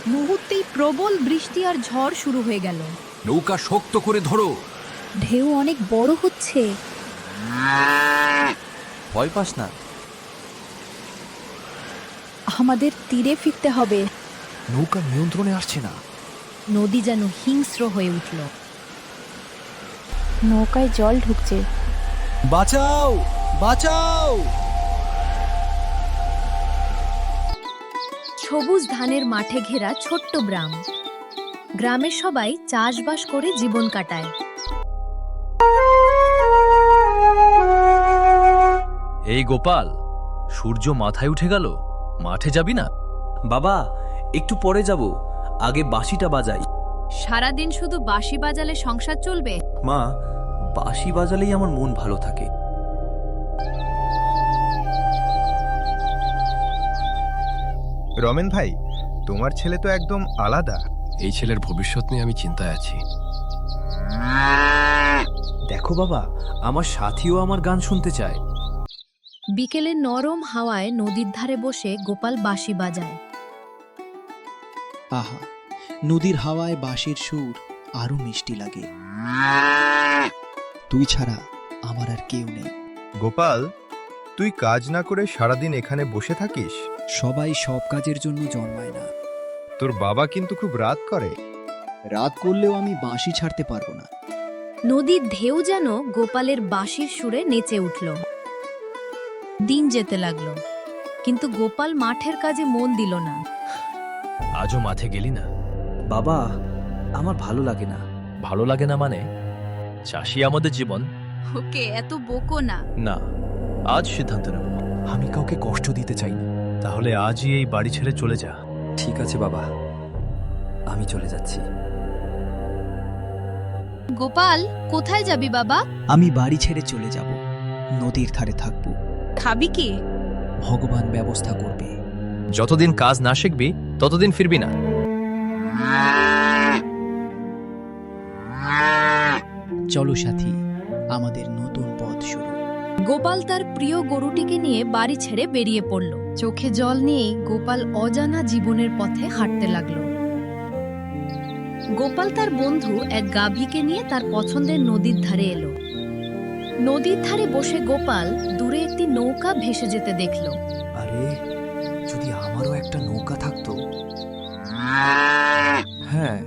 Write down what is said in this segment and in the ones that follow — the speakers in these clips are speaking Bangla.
মুহূর্তেই প্রবল বৃষ্টি আর ঝড় শুরু হয়ে গেল। নৌকা শক্ত করে ধরো। ঢেউ অনেক বড় হচ্ছে। ভয় পাস না। আমাদের তীরে ফিরতে হবে। নৌকা নিয়ন্ত্রণে আসছে না। নদী যেন হিংস্র হয়ে উঠল। নৌকায় জল ঢুকছে। বাঁচাও, বাঁচাও! সবুজ ধানের মাঠে ঘেরা ছোট্ট গ্রাম। গ্রামের সবাই চাষবাস করে জীবন কাটায়। এই গোপাল, সূর্য মাথায় উঠে গেল, মাঠে যাবি না? বাবা, একটু পরে যাব, আগে বাঁশিটা বাজাই। সারাদিন শুধু বাঁশি বাজালে সংসার চলবে? মা, বাঁশি বাজালেই আমার মন ভালো থাকে। রমেন ভাই, তোমার ছেলে তো একদম আলাদা। এই ছেলের ভবিষ্যৎ নিয়ে আমি চিন্তায় আছি। দেখো বাবা, আমার সাথীও আমার গান শুনতে চায়। বিকেলে নরম হাওয়ায় নদীর ধারে বসে গোপাল বাঁশি বাজায়। আহা, নদীর হাওয়ায় বাঁশির সুর আরো মিষ্টি লাগে। তুই ছাড়া আমার আর কেউ নেই। গোপাল, তুই কাজ না করে সারাদিন এখানে বসে থাকিস? সবাই সব কাজের জন্য জন্মায় না। তোর বাবা কিন্তু খুব রাত করে। রাত করলেও আমি বাঁশি ছাড়তে পারবো না। নদীর ঢেউ যেন গোপালের বাঁশির সুরে নেচে উঠল। দিন যেতে লাগলো, কিন্তু গোপাল মাঠের কাজে মন দিল না। আজও মাঠে গেলি না? বাবা, আমার ভালো লাগে না। ভালো লাগে না মানে? চাষি আমাদের জীবন। ওকে এত বকো না। না, আজ সিদ্ধান্ত নেব। আমি কাউকে কষ্ট দিতে চাই না। তাহলে আজই এই বাড়ি ছেড়ে চলে যা। ঠিক আছে বাবা, আমি চলে যাচ্ছি। গোপাল, কোথায় যাবি বাবা? আমি বাড়ি ছেড়ে চলে যাব, নদীর ধারে থাকবো। খাবি কি? ভগবান ব্যবস্থা করবে। যতদিন কাজ না শিখবি ততদিন ফিরবি না। চলো সাথী, আমাদের নতুন পথ শুরু। গোপাল তার প্রিয় গরুটিকে নিয়ে বাড়ি ছেড়ে বেরিয়ে পড়ল। চোখে জল নিয়ে গোপাল অজানা জীবনের পথে হাঁটতে লাগলো। গোপাল তার বন্ধু এক গাভীকে নিয়ে তার পছন্দের নদীর ধারে এলো। নদীর ধারে বসে গোপাল দূরে একটি নৌকা ভেসে যেতে দেখল। আরে, যদি আমারও একটা নৌকা থাকতো। হ্যাঁ,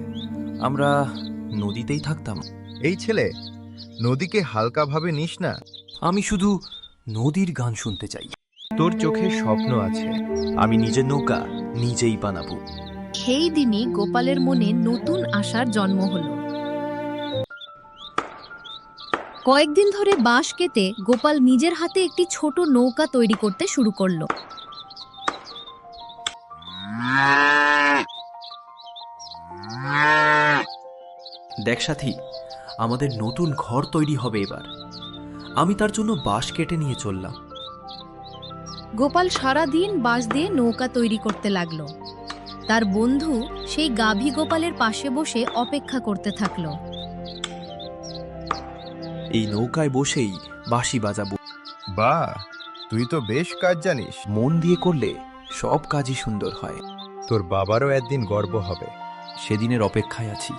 আমরা নদীতেই থাকতাম। এই ছেলে, নদীকে হালকাভাবে নিস না। আমি শুধু নদীর গান শুনতে চাই। তোর চোখে স্বপ্ন আছে। আমি নিজের নৌকা নিজেই বানাবো। সেই দিনই গোপালের মনে নতুন আশার জন্ম হলো। কয়েকদিন ধরে বাঁশ কেটে গোপাল নিজের হাতে একটি ছোট নৌকা তৈরি করতে শুরু করলো। দেখ সাথী, আমাদের নতুন ঘর তৈরি হবে এবার। আমি তার জন্য বাঁশ কেটে নিয়ে চললাম। গোপাল সারাদিন বাঁশ দিয়ে নৌকা তৈরি করতে লাগলো। তার বন্ধু সেই গাভী গোপালের পাশে বসে অপেক্ষা করতে থাকলো। এই নৌকায় বসেই বাঁশি বাজাবো। বাহ, তুই তো বেশ কাজ জানিস। মন দিয়ে করলে সব কাজই সুন্দর হয়। তোর বাবারও একদিন গর্ব হবে। সেদিনের অপেক্ষায় আছি।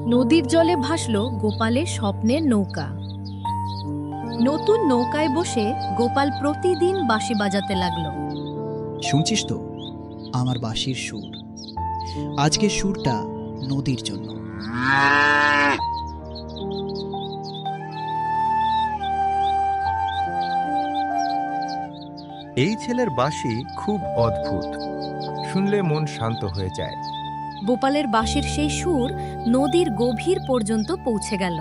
নদীর জলে ভাসলো গোপালের স্বপ্নের নৌকা। নতুন নৌকায় বসে গোপাল প্রতিদিন বাঁশি বাজাতে লাগলো। শুনছিস তো আমার বাঁশির সুর? আজকের সুরটা নদীর জন্য। এই ছেলের বাঁশি খুব অদ্ভুত, শুনলে মন শান্ত হয়ে যায়। গোপালের বাঁশির সেই সুর নদীর গভীর পর্যন্ত পৌঁছে গেল।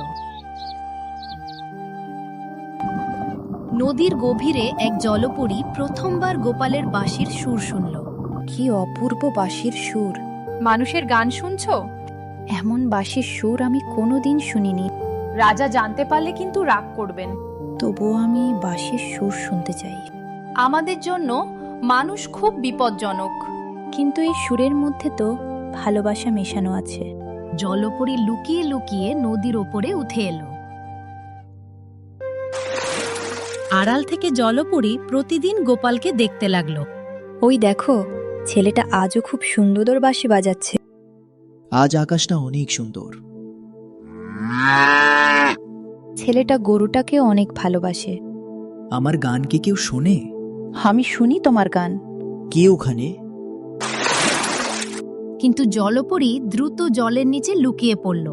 নদীর গভীরে এক জলপরী প্রথমবার গোপালের বাঁশির সুর শুনল। কি অপূর্ব বাঁশির সুর! মানুষের গান শুনছো? এমন বাঁশির সুর আমি কোনোদিন শুনিনি। রাজা জানতে পারলে কিন্তু রাগ করবেন। তবুও আমি বাঁশির সুর শুনতে চাই। আমাদের জন্য মানুষ খুব বিপজ্জনক। কিন্তু এই সুরের মধ্যে তো ভালোবাসা মেশানো আছে। জলপরী লুকিয়ে লুকিয়ে নদীর ওপরে উঠে এলো। আড়াল থেকে জলপরী প্রতিদিন গোপালকে দেখতে লাগলো। ওই দেখো, ছেলেটা আজও খুব সুন্দর বাঁশি বাজাচ্ছে। আজ আকাশটা অনেক সুন্দর। ছেলেটা গরুটাকে অনেক ভালোবাসে। আমার গান কি কেউ শোনে? আমি শুনি তোমার গান। কে ওখানে? কিন্তু জলপরী দ্রুত জলের নিচে লুকিয়ে পড়ল।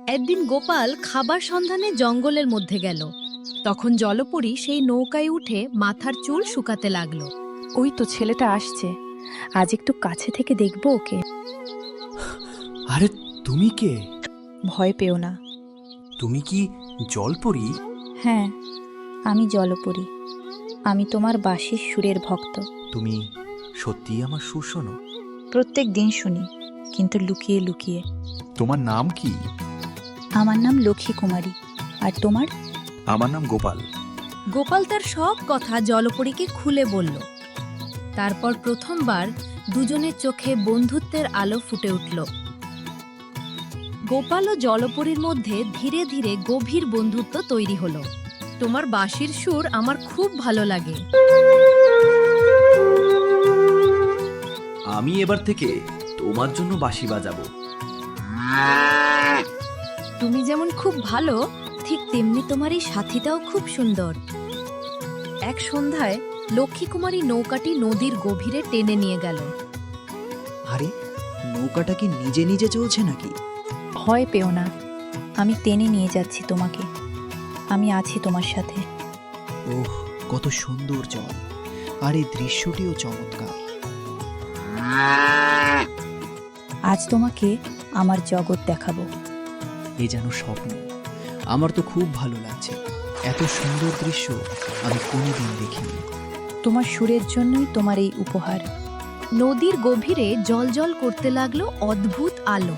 একদিন গোপাল খাবার সন্ধানে জঙ্গলের মধ্যে গেল। তখন জলপরী সেই নৌকায় উঠে মাথার চুল শুকাতে লাগলো। ওই তো ছেলেটা আসছে, আজ একটু কাছে থেকে দেখবো ওকে। আরে তুমি কে? ভয় পেও না। তুমি কি জলপরী? হ্যাঁ, আমি জলপরী। আমি তোমার বাঁশির সুরের ভক্ত। তুমি সত্যিই আমার সুর শোনো? প্রত্যেক দিন শুনি, কিন্তু লুকিয়ে লুকিয়ে। তোমার নাম কি? আমার নাম লক্ষ্মী কুমারী। আর তোমার? আমার নাম গোপাল। গোপাল তার সব কথা জলপরীকে খুলে বলল। তারপর প্রথমবার দুজনের চোখে বন্ধুত্বের আলো ফুটে উঠল। গোপাল ও জলপরীর মধ্যে ধীরে ধীরে গভীর বন্ধুত্ব তৈরি হলো। তোমার বাঁশির সুর আমার খুব ভালো লাগে। আমি এবার থেকে তোমার জন্য বাঁশি বাজাবো। তুমি যেমন খুব ভালো, ঠিক তেমনি তোমার এই সাথীটাও খুব সুন্দর। এক সন্ধ্যায় লক্ষ্মী কুমারী নৌকাটি নদীর গভীরে টেনে নিয়ে গেল। আরে, নৌকাটা কি নিজে নিজে চলছে নাকি? ভয় পেও না, আমি টেনে নিয়ে যাচ্ছি তোমাকে। আমি আছি তোমার সাথে। ওহ, কত সুন্দর জল, আর এই দৃশ্যটিও চমৎকার। আজ তোমাকে আমার জগৎ দেখাবো। এ যেন স্বপ্ন। আমার তো খুব ভালো লাগছে। এত সুন্দর দৃশ্য আমি কোনোদিন দেখিনি। তোমার সুরের জন্যই তোমার এই উপহার। নদীর গভীরে জ্বলজ্বল করতে লাগলো অদ্ভুত আলো।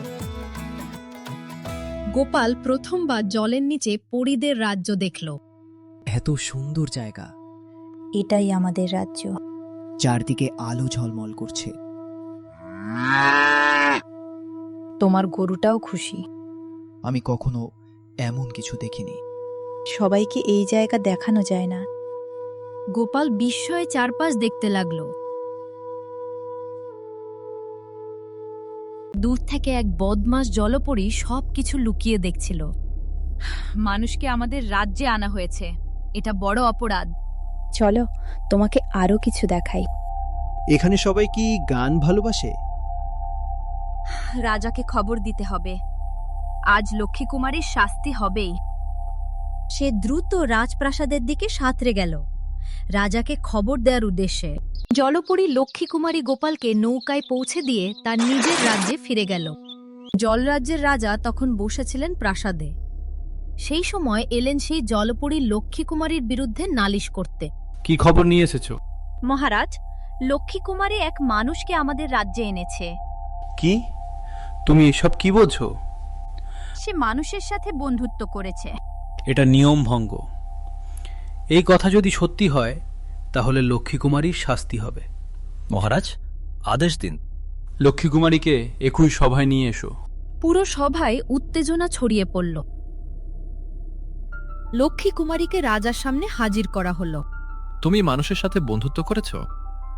গোপাল প্রথমবার জলের নিচে পরীদের রাজ্য দেখল। এত সুন্দর জায়গা, এটাই আমাদের রাজ্য। চারদিকে আলো ঝলমল করছে। তোমার গরুটাও খুশি। আমি কখনো এমন কিছু দেখিনি। সবাইকে এই জায়গা দেখানো যায় না। গোপাল বিস্ময়ে চারপাশ দেখতে লাগলো। দূর থেকে এক বদমাস জলপরী সবকিছু লুকিয়ে দেখছিল। মানুষকে আমাদের রাজ্যে আনা হয়েছে, এটা বড় অপরাধ। চলো, তোমাকে আরো কিছু দেখাই। এখানে সবাই কি গান ভালোবাসে? রাজাকে খবর দিতে হবে। আজ লক্ষ্মী কুমারীর শাস্তি হবেই। সে দ্রুত রাজপ্রাসাদের দিকে সাঁতরে গেল, রাজাকে খবর দেওয়ার উদ্দেশ্যে। জলপরী লক্ষ্মী কুমারী গোপালকে নৌকায় পৌঁছে দিয়ে তার নিজের রাজ্যে ফিরে গেল। জলরাজ্যের রাজা তখন বসেছিলেন প্রাসাদে। সেই সময় এলেন সেই জলপরী লক্ষ্মী কুমারীর বিরুদ্ধে নালিশ করতে। কি খবর নিয়ে এসেছো? মহারাজ, লক্ষ্মী কুমারী এক মানুষকে আমাদের রাজ্যে এনেছে। কি? তুমি এসব কি বলছো? সে মানুষের সাথে বন্ধুত্ব করেছে। এটা নিয়ম ভঙ্গ। এই কথা যদি সত্যি হয় তাহলে লক্ষ্মী কুমারীর শাস্তি হবে। মহারাজ, আদেশ দিন। লক্ষ্মী কুমারীকে একই সভায় নিয়ে এসো। পুরো সভায় উত্তেজনা ছড়িয়ে পড়ল। লক্ষ্মী কুমারীকে রাজার সামনে হাজির করা হলো। তুমি মানুষের সাথে বন্ধুত্ব করেছ?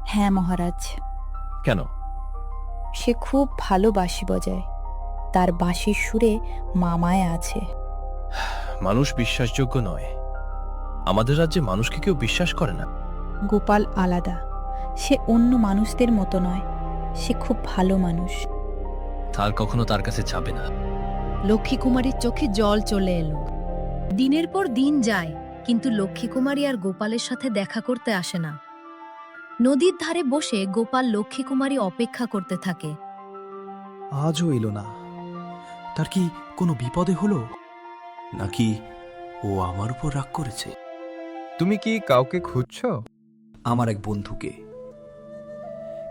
হ্যাঁ মহারাজ। কেন? সে খুব ভালো বাঁশি বাজায়। তার বাঁশির সুরে মামায় আছে। মানুষ বিশ্বাসযোগ্য নয়। আমাদের রাজ্যে মানুষকে কেউ বিশ্বাস করে না। গোপাল আলাদা। সে অন্য মানুষদের মতো নয়। সে খুব ভালো মানুষ। তার কখনো তার কাছে যাবে না। লক্ষ্মী কুমারীর চোখে জল চলে এলো। দিনের পর দিন যায়, কিন্তু লক্ষ্মী কুমারী আর গোপালের সাথে দেখা করতে আসে না। নদীর ধারে বসে গোপাল লক্ষ্মী কুমারী অপেক্ষা করতে থাকে। আজও এলো না। তার কি কোনো বিপদে হলো, নাকি ও আমার উপর রাগ করেছে? তুমি কি কাউকে খুঁজছো? আমার এক বন্ধুকে।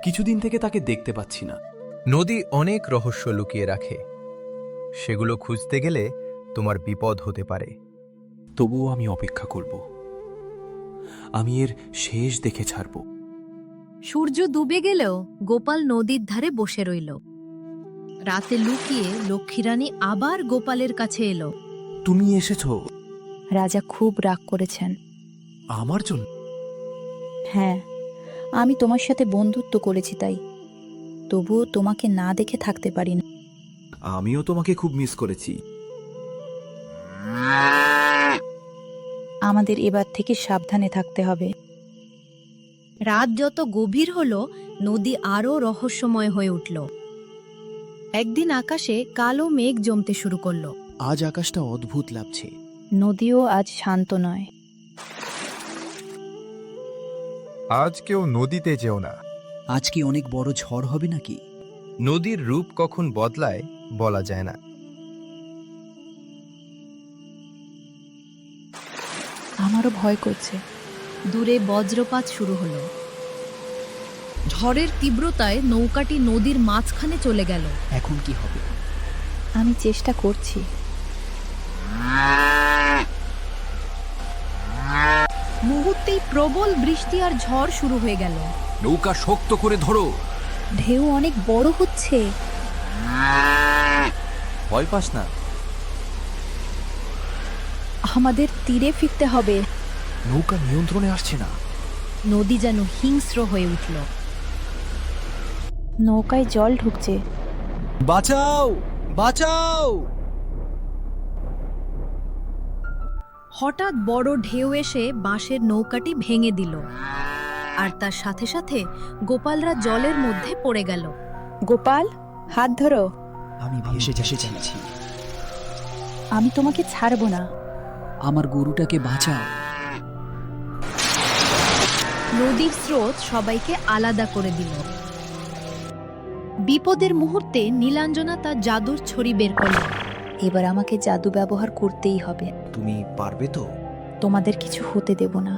কিছুদিন থেকে তাকে দেখতে পাচ্ছি না। নদী অনেক রহস্য লুকিয়ে রাখে। সেগুলো খুঁজতে গেলে তোমার বিপদ হতে পারে। তবুও আমি অপেক্ষা করব। আমি এর শেষ দেখে ছাড়ব। সূর্য ডুবে গেলেও গোপাল নদীর ধারে বসে রইল। রাতে লুকিয়ে লক্ষ্মীরানী আবার গোপালের কাছে এলো। তুমি এসেছো? রাজা খুব রাগ করেছেন। আমার জন্য? হ্যাঁ, আমি তোমার সাথে বন্ধুত্ব করেছি তাই, তবুও তোমাকে না দেখে থাকতে পারি না। আমিও তোমাকে খুব মিস করেছি। আমাদের এবার থেকে সাবধানে থাকতে হবে। রাত যত গভীর হলো, নদী আরও রহস্যময় হয়ে উঠল। একদিন আকাশে কালো মেঘ জমতে শুরু করলো। আজ আকাশটা অদ্ভুত লাগছে। নদীও আজ শান্ত নয়। আজ কেউ নদীতে যেও না। আজ কি অনেক বড় ঝড় হবে নাকি? নদীর রূপ কখন বদলায় বলা যায় না। আমারও ভয় করছে। দূরে বজ্রপাত শুরু হলো। ঝড়ের তীব্রতায় নৌকাটি নদীর মাঝখানে চলে গেল। এখন কি হবে? আমি চেষ্টা করছি। মুহূর্তেই প্রবল বৃষ্টি আর ঝড় শুরু হয়ে গেল। নৌকা শক্ত করে ধরো। ঢেউ অনেক বড় হচ্ছে। ভয় পাস না। আমাদের তীরে ফিরতে হবে। নৌকা নিয়ন্ত্রণে আসছে না। নদী যেন হিংস্র হয়ে উঠল। নৌকায় জল ঢুকছে। বাঁচাও, বাঁচাও! হঠাৎ বড় ঢেউ এসে বাঁশের নৌকাটি ভেঙে দিল, আর তার সাথে সাথে গোপালরা জলের মধ্যে পড়ে গেল। গোপাল, হাত ধরো। আমি ভেসে যাচ্ছি। আমি তোমাকে ছাড়বো না। আমার গরুটাকে বাঁচাও। নদীর স্রোত সবাইকে আলাদা করে দিল। বিপদের মুহূর্তে নীলাঞ্জনা তার জাদুর ছড়ি বের করল। এবার আমাকে জাদু ব্যবহার করতেই হবে। তুমি পারবে তো? তোমাদের কিছু হতে দেব না।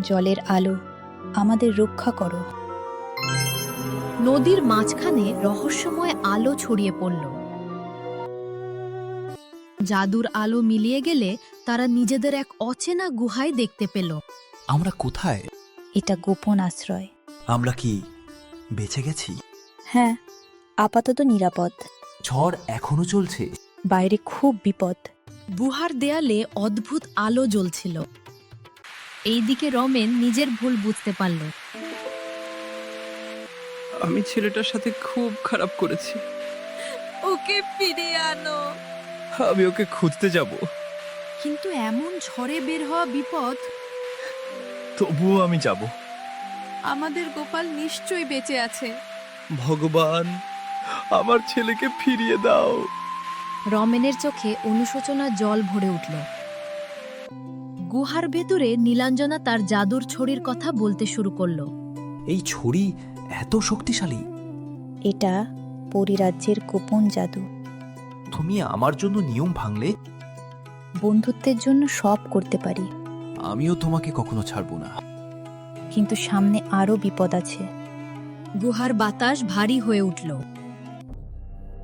জলের আলো, আমাদের রক্ষা করো। নদীর মাঝখানে রহস্যময় আলো ছড়িয়ে পড়ল। জাদুর আলো মিলিয়ে গেলে তারা নিজেদের এক অচেনা গুহায় দেখতে পেল। আমরা কোথায়? এটা গোপন আশ্রয়। আমরা কি বেঁচে গেছি? হ্যাঁ, আপাতত নিরাপদ। ঝড় এখনো চলছে। বাইরে খুব বিপদ। গুহার দেয়ালে অদ্ভুত আলো জ্বলছিল। এইদিকে রমেন নিজের ভুল বুঝতে পারল। আমি ছেলেটার সাথে খুব খারাপ করেছি। ওকে ফিরিয়ে আনো। আমি ওকে খুঁজতে যাব, কিন্তু এমন ঝড়ে বের হওয়া বিপদ। তবুও আমি যাব। আমাদের গোপাল নিশ্চয়ই বেঁচে আছে। ভগবান, আমার ছেলেকে ফিরিয়ে দাও। রমেনের চোখে অনুশোচনা জল ভরে উঠল। গুহার ভেতরে নীলাঞ্জনা তার জাদুর ছড়ির কথা বলতে শুরু করল। এই ছড়ি এত শক্তিশালী। এটা পরিরাজ্যের গোপন জাদু। তুমি আমার জন্য নিয়ম ভাঙলে বন্ধুত্বের জন্য সব করতে পারি, আমিও তোমাকে কখনো ছাড়বো না। কিন্তু সামনে আরো বিপদ আছে। গুহার বাতাস ভারী হয়ে উঠল।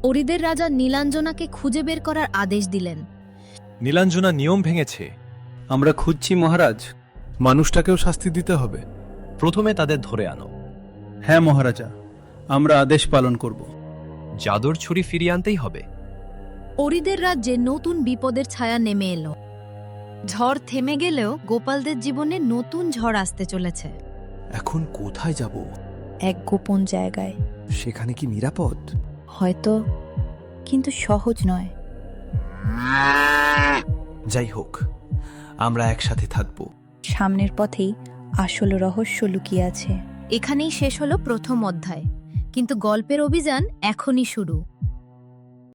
অরিদের রাজা নীলাঞ্জনাকে খুঁজে বের করার আদেশ দিলেন। নীলাঞ্জনা নিয়ম ভেঙেছে। আমরা খুঁজছি মহারাজ। মানুষটাকেও শাস্তি দিতে হবে। প্রথমে তাদের ধরে আনো। হ্যাঁ মহারাজা, আমরা আদেশ পালন করব। জাদুর ছুরি ফিরিয়ে আনতেই হবে। অরিদের রাজ্যে নতুন বিপদের ছায়া নেমে এলো। ঝড় থেমে গেলেও গোপালদের জীবনে নতুন ঝড় আসতে চলেছে। এখন কোথায় যাব? এক গোপন জায়গায়। সেখানে কি নিরাপদ? হয়তো, কিন্তু সহজ নয়। যাই হোক, আমরা একসাথে থাকবো। সামনের পথেই আসল রহস্য লুকিয়ে আছে। এখানেই শেষ হলো প্রথম অধ্যায়, কিন্তু গল্পের অভিযান এখনই শুরু।